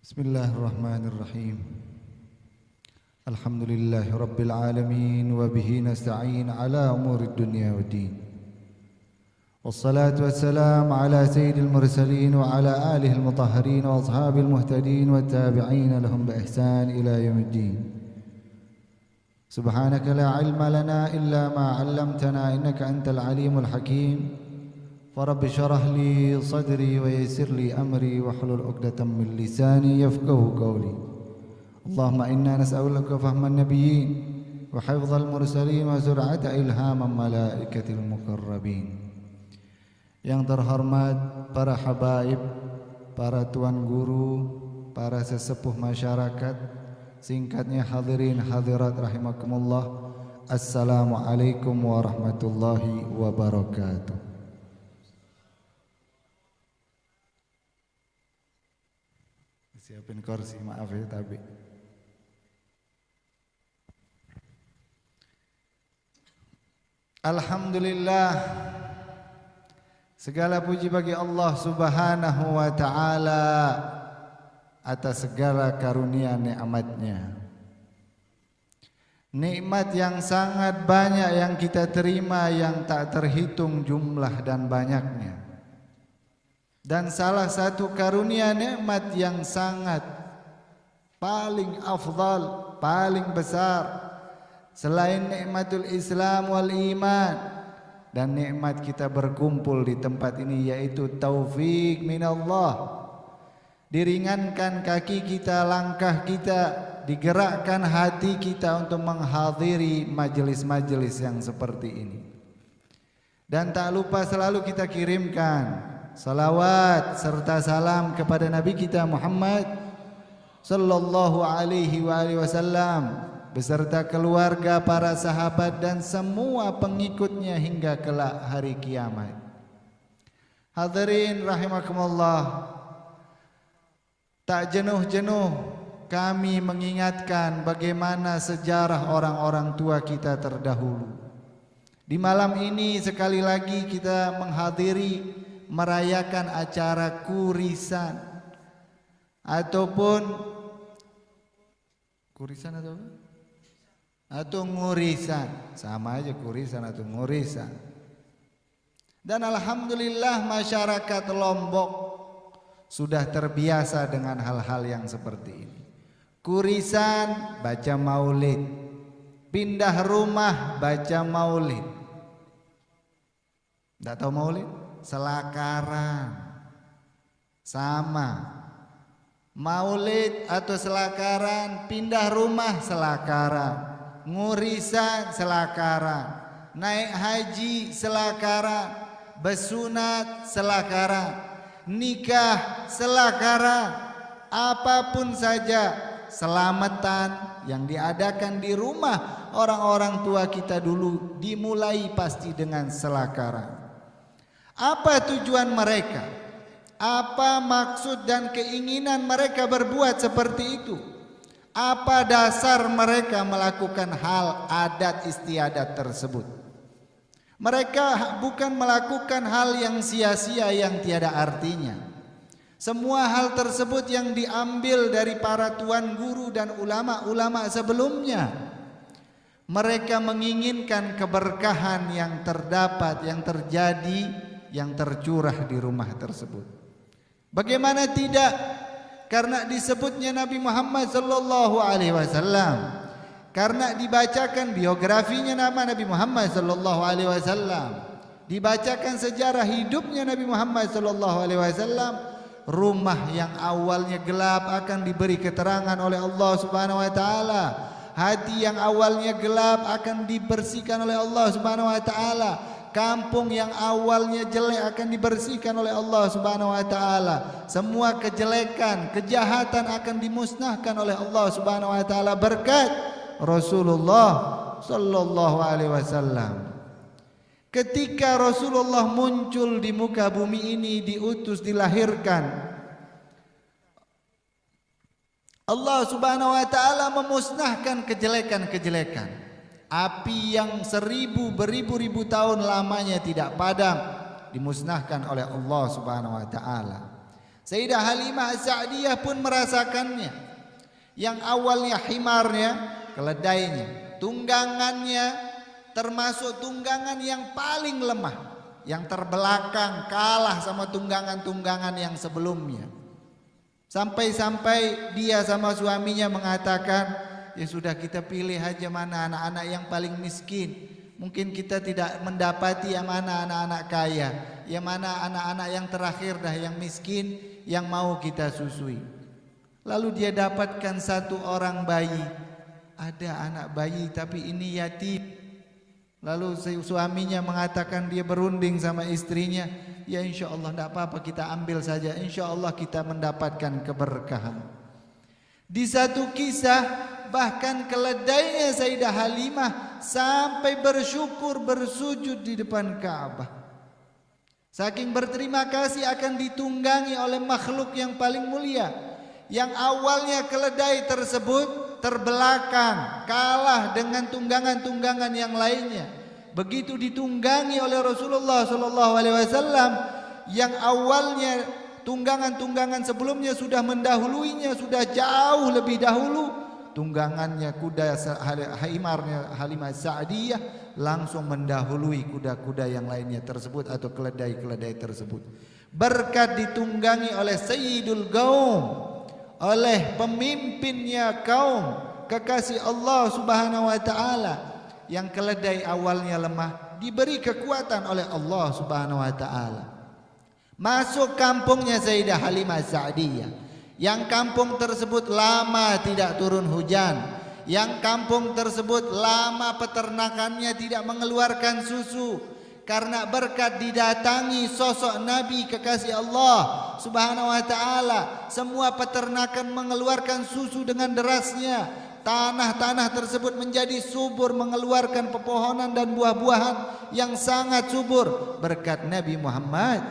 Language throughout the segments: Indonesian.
Bismillahirrahmanirrahim. Alhamdulillahi rabbil alamin wa bihi nasta'in ala umurid dunya waddin. Wassalatu wassalamu ala sayyidil mursalin wa ala alihi al-mutahharin wa ashabil muhtadin wa tabi'in lahum bi ihsan ila yaumiddin. Subhanaka la ilma lana illa ma 'allamtana innaka antal alimul hakim. فرب اشرح لي صدري ويسر لي أمري واحلل عقدة من لساني يفقهوا قولي اللهم إنا نسألك فهم النبيين وحفظ المرسلين وسرعة إلهام الملائكة المقربين. Yang terhormat para habaib, para tuan guru, para sesepuh masyarakat, singkatnya hadirin hadirat rahimakumullah, Assalamualaikum warahmatullahi wabarakatuh. Siapin kursi, maaf ya tapi Alhamdulillah, segala puji bagi Allah subhanahu wa ta'ala atas segala karunia nikmatnya. Nikmat yang sangat banyak yang kita terima, yang tak terhitung jumlah dan banyaknya. Dan salah satu karunia nikmat yang sangat paling afdal, paling besar selain nikmatul Islam wal iman dan nikmat kita berkumpul di tempat ini, yaitu taufik minallah. Diringankan kaki kita, langkah kita, digerakkan hati kita untuk menghadiri majelis-majelis yang seperti ini. Dan tak lupa selalu kita kirimkan salawat serta salam kepada Nabi kita Muhammad sallallahu alaihi wasallam beserta keluarga, para sahabat dan semua pengikutnya hingga kelak hari kiamat. Hadirin rahimakumullah, tak jenuh-jenuh kami mengingatkan bagaimana sejarah orang-orang tua kita terdahulu. Di malam ini sekali lagi kita menghadiri merayakan acara kurisan ataupun kurisan atau ngurisan, sama aja kurisan atau ngurisan. Dan alhamdulillah masyarakat Lombok sudah terbiasa dengan hal-hal yang seperti ini. Kurisan baca maulid, pindah rumah baca maulid. Tidak tahu maulid? Selakaran, sama maulid atau selakaran, pindah rumah selakaran, ngurisan selakaran, naik haji selakaran, besunat selakaran, nikah selakaran, apapun saja selamatan yang diadakan di rumah orang-orang tua kita dulu dimulai pasti dengan selakaran. Apa tujuan mereka? Apa maksud dan keinginan mereka berbuat seperti itu? Apa dasar mereka melakukan hal adat istiadat tersebut? Mereka bukan melakukan hal yang sia-sia yang tiada artinya. Semua hal tersebut yang diambil dari para tuan guru dan ulama-ulama sebelumnya. Mereka menginginkan keberkahan yang terdapat, yang terjadi, yang tercurah di rumah tersebut. Bagaimana tidak? Karena disebutnya Nabi Muhammad sallallahu alaihi wasallam, karena dibacakan biografinya nama Nabi Muhammad sallallahu alaihi wasallam, dibacakan sejarah hidupnya Nabi Muhammad sallallahu alaihi wasallam, rumah yang awalnya gelap akan diberi keterangan oleh Allah Subhanahu wa taala. Hati yang awalnya gelap akan dibersihkan oleh Allah Subhanahu wa taala. Kampung yang awalnya jelek akan dibersihkan oleh Allah Subhanahu wa taala. Semua kejelekan, kejahatan akan dimusnahkan oleh Allah Subhanahu wa taala berkat Rasulullah sallallahu alaihi wasallam. Ketika Rasulullah muncul di muka bumi ini, diutus, dilahirkan, Allah Subhanahu wa taala memusnahkan kejelekan-kejelekan. Api yang beribu-ribu tahun lamanya tidak padam, dimusnahkan oleh Allah Subhanahu wa taala. Sayyidah Halimah As-Sa'diyah pun merasakannya. Yang awalnya himarnya, keledainya, tunggangannya termasuk tunggangan yang paling lemah, yang terbelakang, kalah sama tunggangan-tunggangan yang sebelumnya. Sampai-sampai dia sama suaminya mengatakan, ya sudah kita pilih aja mana anak-anak yang paling miskin. Mungkin kita tidak mendapati yang mana anak-anak kaya, yang mana anak-anak yang terakhir dah yang miskin yang mau kita susui. Lalu dia dapatkan satu orang bayi. Ada anak bayi tapi ini yatim. Lalu suaminya mengatakan, dia berunding sama istrinya, ya insya Allah tidak apa-apa, kita ambil saja, insya Allah kita mendapatkan keberkahan. Di satu kisah bahkan keledainya Sayyidah Halimah sampai bersyukur bersujud di depan Ka'bah. Saking berterima kasih akan ditunggangi oleh makhluk yang paling mulia. Yang awalnya keledai tersebut terbelakang, kalah dengan tunggangan-tunggangan yang lainnya. Begitu ditunggangi oleh Rasulullah SAW, yang awalnya tunggangan-tunggangan sebelumnya sudah mendahuluinya, sudah jauh lebih dahulu. Tunggangannya kuda himarnya Halimah Sa'diyah langsung mendahului kuda-kuda yang lainnya tersebut atau keledai-keledai tersebut. Berkat ditunggangi oleh Sayyidul Qaum, oleh pemimpinnya kaum kekasih Allah Subhanahu wa taala, yang keledai awalnya lemah diberi kekuatan oleh Allah Subhanahu wa taala. Masuk kampungnya Sayyidah Halimah Sa'diyah, yang kampung tersebut lama tidak turun hujan, yang kampung tersebut lama peternakannya tidak mengeluarkan susu. Karena berkat didatangi sosok Nabi kekasih Allah Subhanahu wa taala, semua peternakan mengeluarkan susu dengan derasnya. Tanah-tanah tersebut menjadi subur, mengeluarkan pepohonan dan buah-buahan yang sangat subur berkat Nabi Muhammad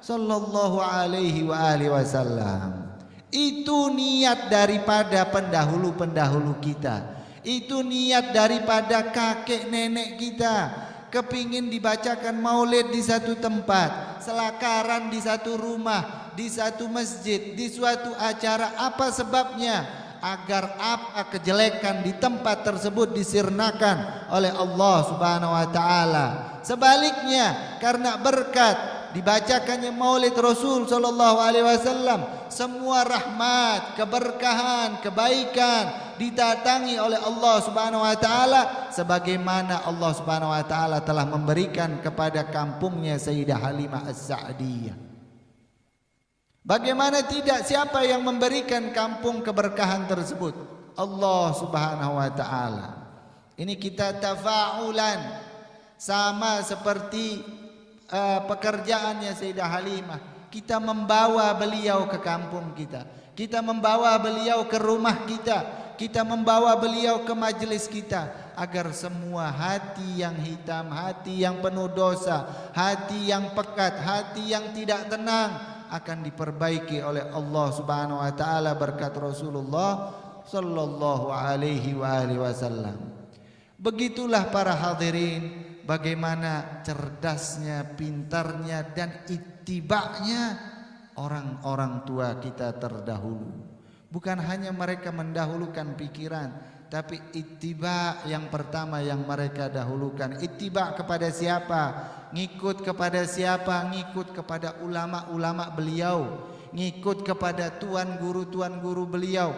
sallallahu alaihi wasallam. Itu niat daripada pendahulu-pendahulu kita. Itu niat daripada kakek nenek kita. Kepingin dibacakan maulid di satu tempat, selakaran di satu rumah, di satu masjid, di suatu acara. Apa sebabnya? Agar apa kejelekan di tempat tersebut disirnakan oleh Allah Subhanahu wa taala. Sebaliknya, karena berkat dibacakannya maulid Rasul sallallahu alaihi wasallam, semua rahmat, keberkahan, kebaikan didatangi oleh Allah Subhanahu wa taala, sebagaimana Allah Subhanahu wa taala telah memberikan kepada kampungnya Sayyidah Halimah As-Sa'diyah. Bagaimana tidak, siapa yang memberikan kampung keberkahan tersebut? Allah Subhanahu wa taala. Ini kita tafa'ulan, sama seperti pekerjaannya Sayyidah Halimah. Kita membawa beliau ke kampung kita, kita membawa beliau ke rumah kita, kita membawa beliau ke majelis kita, agar semua hati yang hitam, hati yang penuh dosa, hati yang pekat, hati yang tidak tenang akan diperbaiki oleh Allah Subhanahu wa taala berkat Rasulullah sallallahu alaihi wasallam. Begitulah para hadirin, bagaimana cerdasnya, pintarnya dan ittiba'nya orang-orang tua kita terdahulu. Bukan hanya mereka mendahulukan pikiran, tapi ittiba' yang pertama yang mereka dahulukan. Ittiba' kepada siapa? Ngikut kepada siapa? Ngikut kepada ulama-ulama beliau, ngikut kepada tuan guru beliau.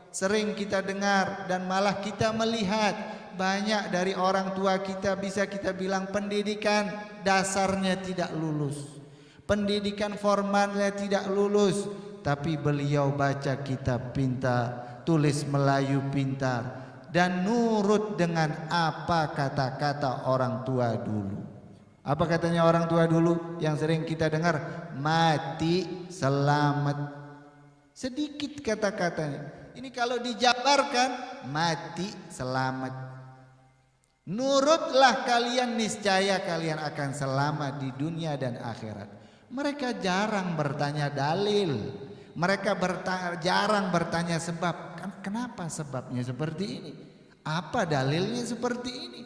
Sering kita dengar dan malah kita melihat banyak dari orang tua kita, bisa kita bilang pendidikan dasarnya tidak lulus, pendidikan formalnya tidak lulus, tapi beliau baca kitab pintar, tulis Melayu pintar, dan nurut dengan apa kata-kata orang tua dulu. Apa katanya orang tua dulu yang sering kita dengar? Mati selamat. Sedikit kata-katanya. Ini kalau dijabarkan, mati selamat. Nurutlah kalian, niscaya kalian akan selamat di dunia dan akhirat. Mereka jarang bertanya dalil, mereka jarang bertanya sebab. Kenapa sebabnya seperti ini? Apa dalilnya seperti ini?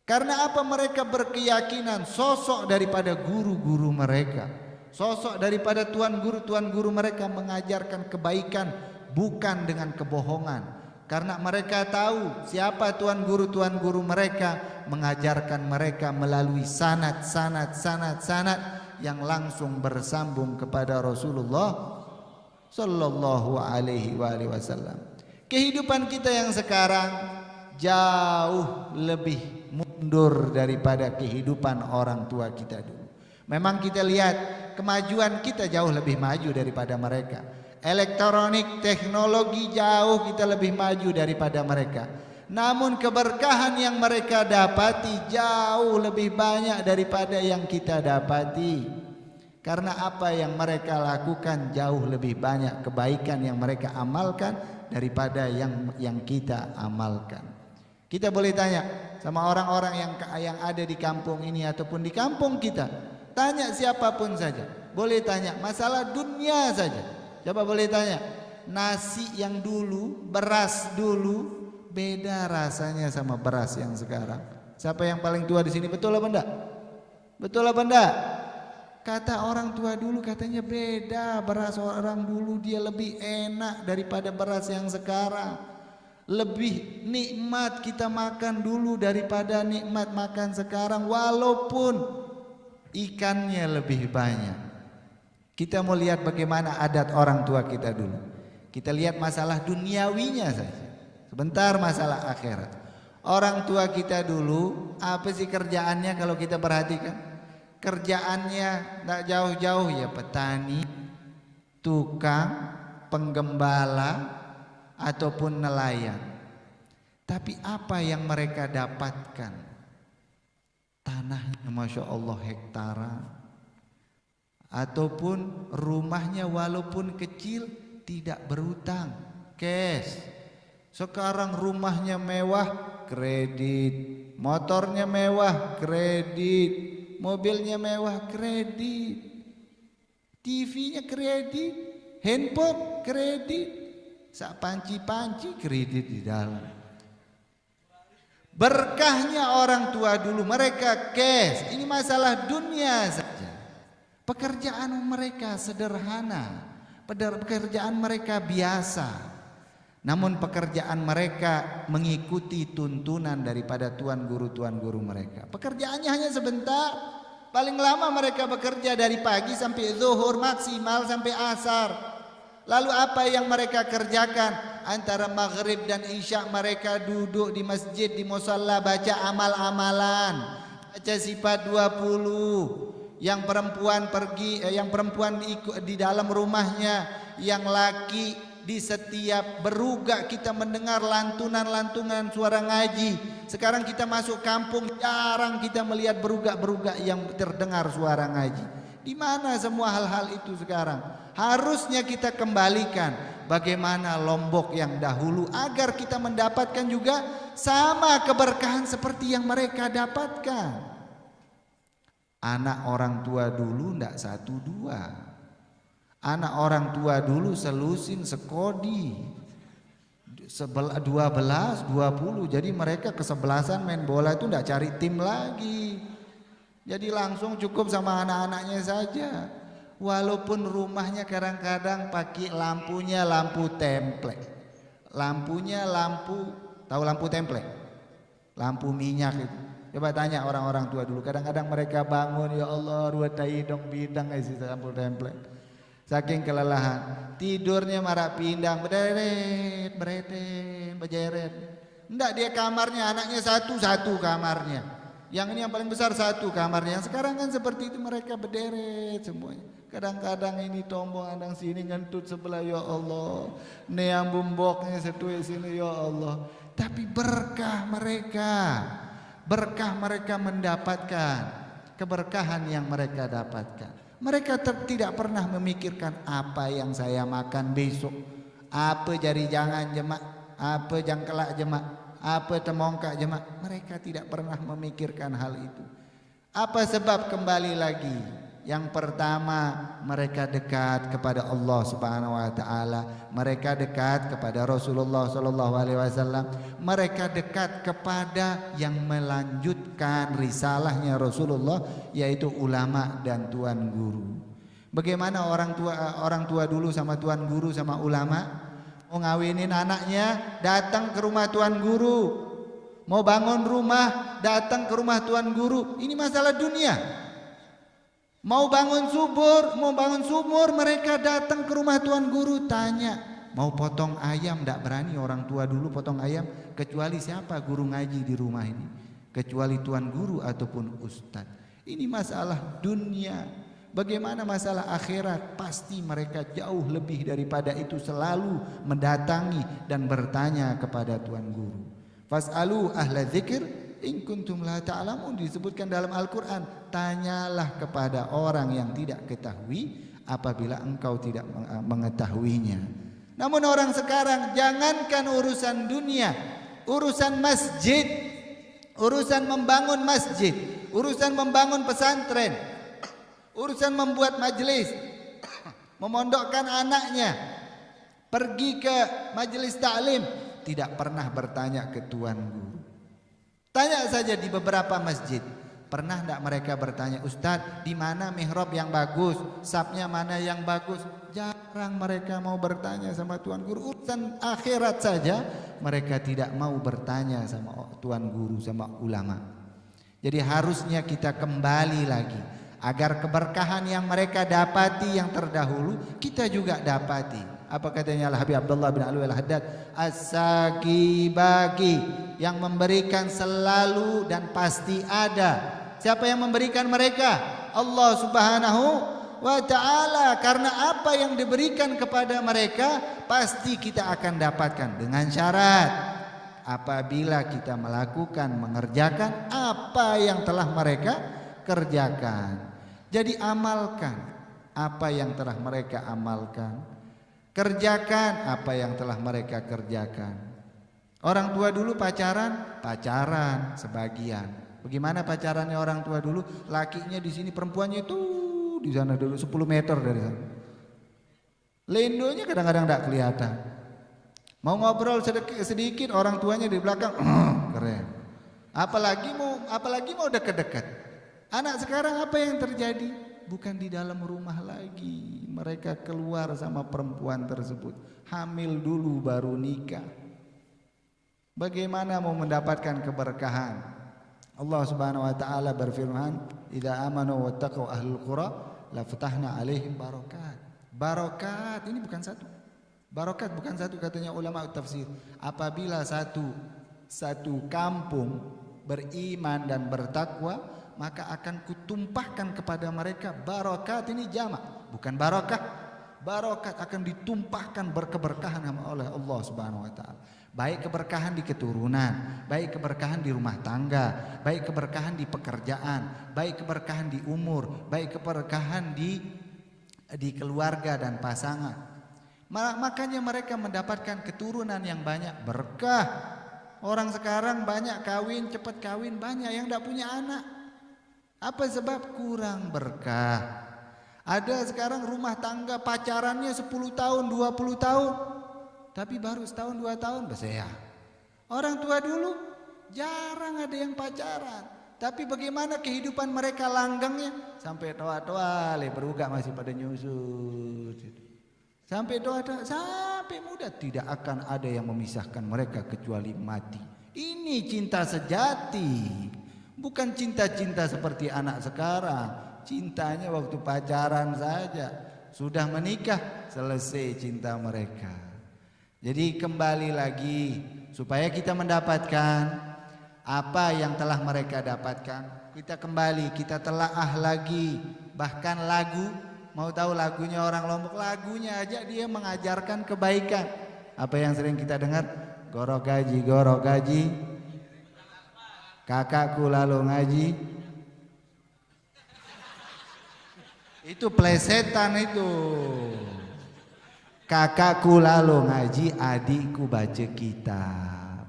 Karena apa? Mereka berkeyakinan sosok daripada guru-guru mereka, Sosok daripada tuan guru mereka mengajarkan kebaikan bukan dengan kebohongan. Karena mereka tahu siapa tuan guru mereka, mengajarkan mereka melalui sanad yang langsung bersambung kepada Rasulullah sallallahu alaihi wasallam. Kehidupan kita yang sekarang jauh lebih mundur daripada kehidupan orang tua kita dulu. Memang kita lihat kemajuan kita jauh lebih maju daripada mereka. Elektronik, teknologi jauh kita lebih maju daripada mereka. Namun keberkahan yang mereka dapati jauh lebih banyak daripada yang kita dapati. Karena apa yang mereka lakukan jauh lebih banyak kebaikan yang mereka amalkan daripada yang kita amalkan. Kita boleh tanya sama orang-orang yang ada di kampung ini ataupun di kampung kita. Tanya siapapun saja, boleh tanya masalah dunia saja. Coba boleh tanya, nasi yang dulu, beras dulu beda rasanya sama beras yang sekarang. Siapa yang paling tua di sini? Betul apa enggak? Betul apa enggak? Kata orang tua dulu katanya beda, beras orang dulu dia lebih enak daripada beras yang sekarang. Lebih nikmat kita makan dulu daripada nikmat makan sekarang, walaupun ikannya lebih banyak. Kita mau lihat bagaimana adat orang tua kita dulu. Kita lihat masalah duniawinya saja. Sebentar masalah akhirat. Orang tua kita dulu apa sih kerjaannya kalau kita perhatikan? Kerjaannya tidak jauh-jauh ya, petani, tukang, penggembala ataupun nelayan. Tapi apa yang mereka dapatkan? Tanahnya Masya Allah hektaran, ataupun rumahnya walaupun kecil tidak berutang, cash. Sekarang rumahnya mewah, kredit, motornya mewah, kredit, mobilnya mewah, kredit, TV-nya kredit, handphone kredit, sak panci-panci kredit di dalam. Berkahnya orang tua dulu, mereka cash. Ini masalah dunia saja. Pekerjaan mereka sederhana, pekerjaan mereka biasa. Namun pekerjaan mereka mengikuti tuntunan daripada tuan guru mereka. Pekerjaannya hanya sebentar. Paling lama mereka bekerja dari pagi sampai zuhur, maksimal sampai asar. Lalu apa yang mereka kerjakan? Antara maghrib dan isya mereka duduk di masjid, di musalla, baca amal-amalan, baca sifat 20. Yang perempuan pergi, yang perempuan di dalam rumahnya, yang laki di setiap berugak kita mendengar lantunan-lantunan suara ngaji. Sekarang kita masuk kampung jarang kita melihat berugak-berugak yang terdengar suara ngaji. Di mana semua hal-hal itu sekarang? Harusnya kita kembalikan bagaimana Lombok yang dahulu agar kita mendapatkan juga sama keberkahan seperti yang mereka dapatkan. Anak orang tua dulu ndak 1-2. Anak orang tua dulu selusin sekodi 12, 20. Jadi mereka kesebelasan main bola itu ndak cari tim lagi. Jadi langsung cukup sama anak-anaknya saja. Walaupun rumahnya kadang-kadang pakai lampunya lampu template. Lampunya lampu, tahu lampu template? Lampu minyak itu. Coba tanya orang-orang tua dulu. Kadang-kadang mereka bangun, ya Allah, ruwatai dong bidang isi lampu template. Saking kelelahan, tidurnya marah pindang, berderet, bejeret. Enggak, dia kamarnya anaknya satu kamarnya. Yang ini yang paling besar satu kamarnya. Yang sekarang kan seperti itu, mereka berderet semuanya. Kadang-kadang ini tombol, kadang sini ngentut sebelah, ya Allah. Neang bumboknya satu sini, ya Allah. Tapi berkah mereka mendapatkan keberkahan yang mereka dapatkan. Mereka tidak pernah memikirkan apa yang saya makan besok, apa jari jangan jemak, apa jangkelak jemak, apa temongkak jemak. Mereka tidak pernah memikirkan hal itu. Apa sebab? Kembali lagi, yang pertama mereka dekat kepada Allah Subhanahu wa taala, mereka dekat kepada Rasulullah sallallahu alaihi wasallam, mereka dekat kepada yang melanjutkan risalahnya Rasulullah, yaitu ulama dan tuan guru. Bagaimana orang tua dulu sama tuan guru sama ulama mau ngawinin anaknya datang ke rumah tuan guru, mau bangun rumah datang ke rumah tuan guru. Ini masalah dunia. Mau bangun sumur mereka datang ke rumah tuan guru tanya. Mau potong ayam tidak berani orang tua dulu potong ayam, kecuali siapa guru ngaji di rumah ini, kecuali tuan guru ataupun ustadz. Ini masalah dunia. Bagaimana masalah akhirat? Pasti mereka jauh lebih daripada itu, selalu mendatangi dan bertanya kepada tuan guru. Fas'alu ahla dzikir in kuntum la ta'lamun, disebutkan dalam Al-Quran, tanyalah kepada orang yang tidak ketahui apabila engkau tidak mengetahuinya. Namun orang sekarang jangankan urusan dunia, urusan masjid, urusan membangun masjid, urusan membangun pesantren, urusan membuat majelis, memondokkan anaknya, pergi ke majelis taklim, tidak pernah bertanya ke tuan guru. Tanya saja di beberapa masjid, pernah tidak mereka bertanya, Ustadz di mana mihrab yang bagus, safnya mana yang bagus? Jarang mereka mau bertanya sama tuan guru. Urusan akhirat saja mereka tidak mau bertanya sama tuan guru, sama ulama. Jadi harusnya kita kembali lagi agar keberkahan yang mereka dapati yang terdahulu kita juga dapati. Apa katanya Al-Habib Abdullah bin Alwi Al-Haddad, as-saqibaki, yang memberikan selalu dan pasti ada. Siapa yang memberikan mereka? Allah Subhanahu wa ta'ala. Karena apa yang diberikan kepada mereka pasti kita akan dapatkan, dengan syarat apabila kita melakukan, mengerjakan apa yang telah mereka kerjakan. Jadi amalkan apa yang telah mereka amalkan, kerjakan apa yang telah mereka kerjakan. Orang tua dulu pacaran sebagian. Bagaimana pacarannya orang tua dulu? Lakinya di sini, perempuannya itu di sana dulu 10 meter dari sana. Lendonya kadang-kadang tidak kelihatan. Mau ngobrol sedikit orang tuanya di belakang, keren. Apalagi mau dekat-dekat. Anak sekarang apa yang terjadi? Bukan di dalam rumah lagi, mereka keluar sama perempuan tersebut, hamil dulu baru nikah. Bagaimana mau mendapatkan keberkahan? Allah Subhanahu wa taala berfirman, "Idza amanu wattaqu ahlul qura la fatahna 'alaihim barakat." Barakat ini bukan satu. Barakat bukan satu, katanya ulama tafsir. Apabila satu kampung beriman dan bertakwa, maka akan kutumpahkan kepada mereka barakat. Ini jamak, bukan barakah. Barakat akan ditumpahkan berkeberkahan oleh Allah Subhanahu wa taala. Baik keberkahan di keturunan, baik keberkahan di rumah tangga, baik keberkahan di pekerjaan, baik keberkahan di umur, baik keberkahan di keluarga dan pasangan. Makanya mereka mendapatkan keturunan yang banyak, berkah. Orang sekarang banyak kawin, cepat kawin, banyak yang tidak punya anak. Apa sebab? Kurang berkah. Ada sekarang rumah tangga pacarannya 10 tahun, 20 tahun. Tapi baru setahun 2 tahun berseya. Orang tua dulu jarang ada yang pacaran. Tapi bagaimana kehidupan mereka langgengnya? Sampai tua-tua berugak masih pada nyusut. Sampai tua-tua, sampai muda tidak akan ada yang memisahkan mereka kecuali mati. Ini cinta sejati. Bukan cinta-cinta seperti anak sekarang. Cintanya waktu pacaran saja. Sudah menikah, selesai cinta mereka. Jadi kembali lagi supaya kita mendapatkan apa yang telah mereka dapatkan. Kita kembali, kita telaah lagi. Bahkan lagu, mau tahu lagunya orang Lombok, lagunya aja dia mengajarkan kebaikan. Apa yang sering kita dengar? Goro gaji, kakakku lalu ngaji. Itu plesetan itu. Kakakku lalu ngaji, adikku baca kitab.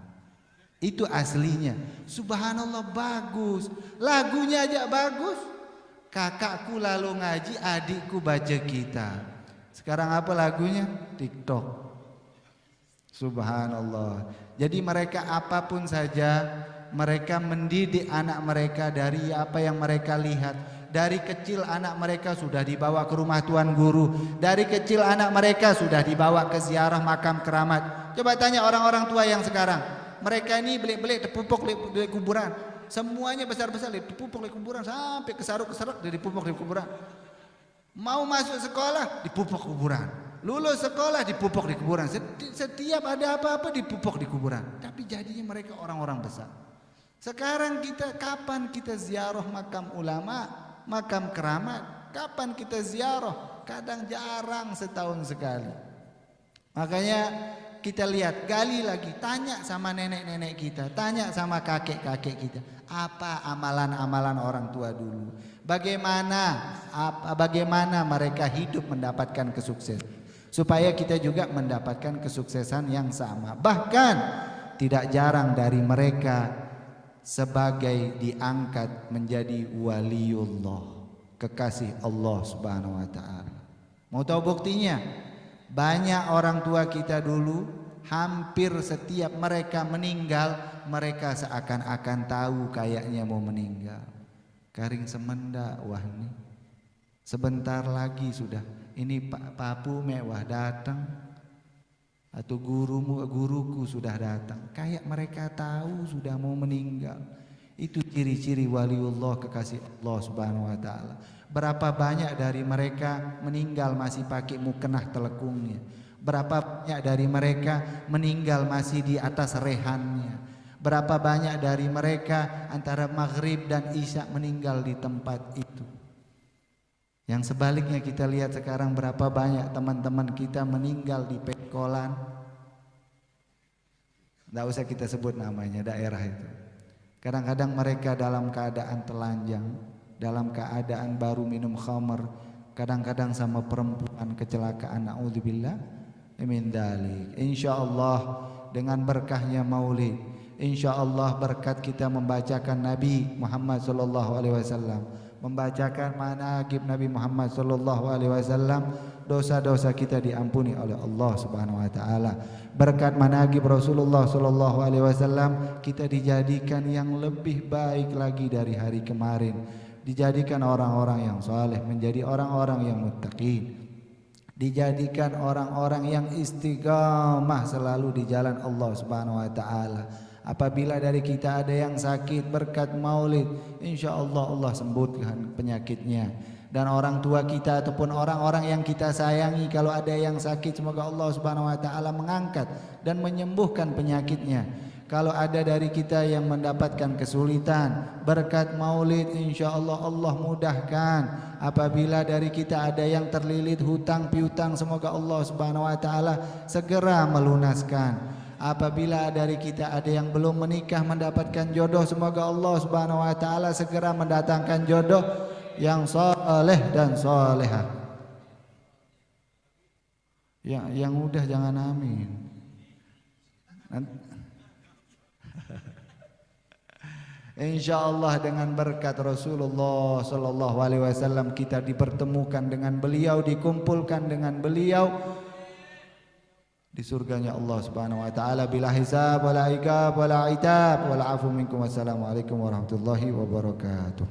Itu aslinya. Subhanallah, bagus. Lagunya aja bagus. Kakakku lalu ngaji, adikku baca kitab. Sekarang apa lagunya? TikTok. Subhanallah. Jadi mereka apapun saja, mereka mendidik anak mereka dari apa yang mereka lihat. Dari kecil anak mereka sudah dibawa ke rumah tuan guru. Dari kecil anak mereka sudah dibawa ke ziarah makam keramat. Coba tanya orang-orang tua yang sekarang. Mereka ini belik-belik dipupuk di kuburan. Semuanya besar-besar dipupuk di kuburan sampai kesaruk-kesaruk dipupuk di kuburan. Mau masuk sekolah dipupuk kuburan. Lulus sekolah dipupuk di kuburan. Setiap ada apa-apa dipupuk di kuburan. Tapi jadinya mereka orang-orang besar. Sekarang kapan kita ziarah makam ulama? Makam keramat, kapan kita ziarah? Kadang jarang, setahun sekali. Makanya kita lihat, gali lagi, tanya sama nenek-nenek kita, tanya sama kakek-kakek kita, apa amalan-amalan orang tua dulu? Bagaimana mereka hidup mendapatkan kesuksesan, supaya kita juga mendapatkan kesuksesan yang sama. Bahkan tidak jarang dari mereka sebagai diangkat menjadi waliullah, kekasih Allah Subhanahu wa taala. Mau tahu buktinya? Banyak orang tua kita dulu, hampir setiap mereka meninggal, mereka seakan-akan tahu kayaknya mau meninggal. Karing semenda, wah ini sebentar lagi sudah, ini papu mewah datang, atau guruku sudah datang. Kayak mereka tahu sudah mau meninggal. Itu ciri-ciri waliullah, kekasih Allah Subhanahu wa taala. Berapa banyak dari mereka meninggal masih pakai mukenah telekungnya. Berapa banyak dari mereka meninggal masih di atas rehannya. Berapa banyak dari mereka antara maghrib dan isya meninggal di tempat itu. Yang sebaliknya kita lihat sekarang, berapa banyak teman-teman kita meninggal di pengkolan. Tidak usah kita sebut namanya, daerah itu. Kadang-kadang mereka dalam keadaan telanjang, dalam keadaan baru minum khamar, kadang-kadang sama perempuan kecelakaan, naudzubillah min dzalik. Insyaallah dengan berkahnya Maulid, insyaallah berkat kita membacakan Nabi Muhammad sallallahu alaihi wasallam, membacakan manaqib Nabi Muhammad sallallahu alaihi wasallam, dosa-dosa kita diampuni oleh Allah Subhanahu wa taala. Berkat manaqib Rasulullah sallallahu alaihi wasallam, kita dijadikan yang lebih baik lagi dari hari kemarin. Dijadikan orang-orang yang saleh, menjadi orang-orang yang muttaqin. Dijadikan orang-orang yang istiqamah selalu di jalan Allah Subhanahu wa taala. Apabila dari kita ada yang sakit, berkat Maulid, insyaallah Allah sembuhkan penyakitnya. Dan orang tua kita ataupun orang-orang yang kita sayangi, kalau ada yang sakit, semoga Allah Subhanahu wa taala mengangkat dan menyembuhkan penyakitnya. Kalau ada dari kita yang mendapatkan kesulitan, berkat Maulid, insyaallah Allah mudahkan. Apabila dari kita ada yang terlilit hutang piutang, semoga Allah Subhanahu wa taala segera melunaskan. Apabila dari kita ada yang belum menikah mendapatkan jodoh, semoga Allah Subhanahu wa taala segera mendatangkan jodoh yang saleh dan salehah. Yang udah jangan amin. Insyaallah dengan berkat Rasulullah sallallahu alaihi wasallam kita dipertemukan dengan beliau, dikumpulkan dengan beliau di surganya Allah Subhanahu wa taala bila hisab wala iqab wala itab wala afu minkum. Wassalamualaikum warahmatullahi wabarakatuh.